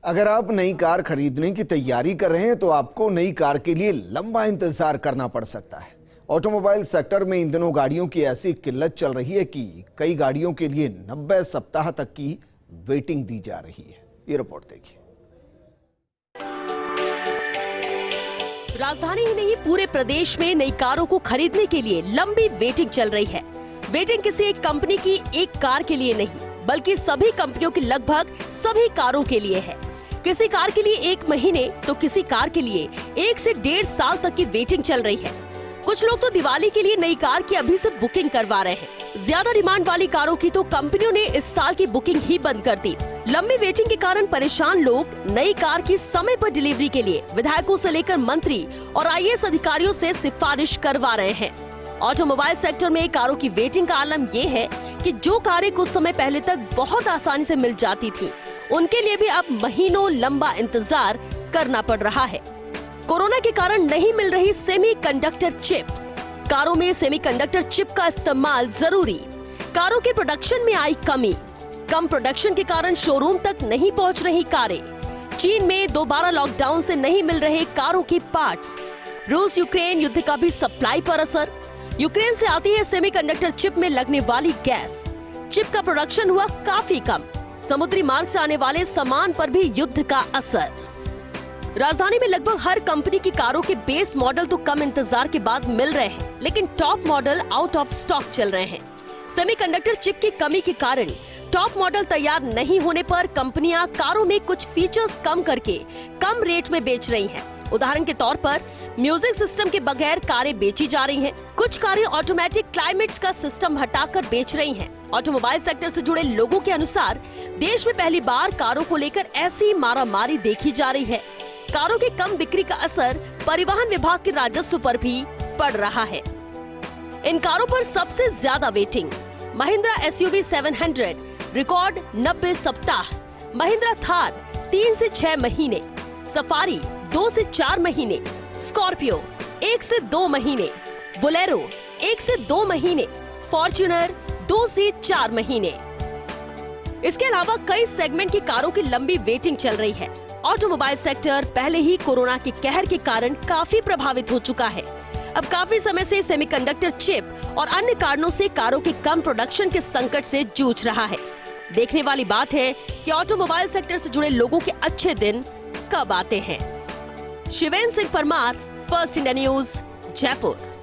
अगर आप नई कार खरीदने की तैयारी कर रहे हैं तो आपको नई कार के लिए लंबा इंतजार करना पड़ सकता है। ऑटोमोबाइल सेक्टर में इन दिनों गाड़ियों की ऐसी किल्लत चल रही है कि कई गाड़ियों के लिए 90 सप्ताह तक की वेटिंग दी जा रही है। ये रिपोर्ट देखिए। राजधानी ही नहीं, पूरे प्रदेश में नई कारों को खरीदने के लिए लंबी वेटिंग चल रही है। वेटिंग किसी एक कंपनी की एक कार के लिए नहीं, बल्कि सभी कंपनियों की लगभग सभी कारों के लिए है। किसी कार के लिए 1 महीने तो किसी कार के लिए 1 से 1.5 साल तक की वेटिंग चल रही है। कुछ लोग तो दिवाली के लिए नई कार की अभी से बुकिंग करवा रहे हैं। ज्यादा डिमांड वाली कारों की तो कंपनियों ने इस साल की बुकिंग ही बंद कर दी। लंबी वेटिंग के कारण परेशान लोग नई कार की समय पर डिलीवरी के लिए विधायकों से लेकर मंत्री और IAS अधिकारियों से सिफारिश करवा रहे हैं। ऑटोमोबाइल सेक्टर में कारों की वेटिंग का आलम ये है कि जो कारें कुछ समय पहले तक बहुत आसानी से मिल जाती थी, उनके लिए भी अब महीनों लंबा इंतजार करना पड़ रहा है। कोरोना के कारण नहीं मिल रही सेमीकंडक्टर चिप। कारों में सेमीकंडक्टर चिप का इस्तेमाल जरूरी। कारों के प्रोडक्शन में आई कमी। कम प्रोडक्शन के कारण शोरूम तक नहीं पहुंच रही कारें। चीन में दोबारा लॉकडाउन से नहीं मिल रहे कारों के पार्ट्स। रूस यूक्रेन युद्ध का भी सप्लाई पर असर। यूक्रेन से आती है सेमीकंडक्टर चिप में लगने वाली गैस। चिप का प्रोडक्शन हुआ काफी कम। समुद्री मार्ग से आने वाले सामान पर भी युद्ध का असर। राजधानी में लगभग हर कंपनी की कारों के बेस मॉडल तो कम इंतजार के बाद मिल रहे हैं, लेकिन top model out of stock चल रहे हैं। सेमीकंडक्टर चिप की कमी के कारण टॉप मॉडल तैयार नहीं होने पर कंपनियां कारों में कुछ फीचर्स कम करके कम रेट में बेच रही हैं। उदाहरण के तौर पर म्यूजिक सिस्टम के बगैर कारें बेची जा रही हैं। कुछ कारें ऑटोमेटिक क्लाइमेट का सिस्टम हटाकर बेच रही हैं। ऑटोमोबाइल सेक्टर से जुड़े लोगों के अनुसार देश में पहली बार कारों को लेकर ऐसी मारामारी देखी जा रही है। कारों की कम बिक्री का असर परिवहन विभाग के राजस्व पर भी पड़ रहा है। इन कारों पर सबसे ज्यादा वेटिंग महिंद्रा SUV 700 रिकॉर्ड 90 सप्ताह, महिंद्रा थार 3 से 6 महीने, सफारी 2 से 4 महीने, स्कॉर्पियो 1 से 2 महीने, बोलेरो 1 से 2 महीने, फॉर्च्यूनर 2 से 4 महीने। इसके अलावा कई सेगमेंट की कारों की लंबी वेटिंग चल रही है। ऑटोमोबाइल सेक्टर पहले ही कोरोना के कहर के कारण काफी प्रभावित हो चुका है। अब काफी समय से सेमीकंडक्टर चिप और अन्य कारणों से कारों के कम प्रोडक्शन के संकट से जूझ रहा है। देखने वाली बात है कि ऑटोमोबाइल सेक्टर से जुड़े लोगों के अच्छे दिन कब आते हैं। Shivendra Singh Parmar, first India news, Jaipur.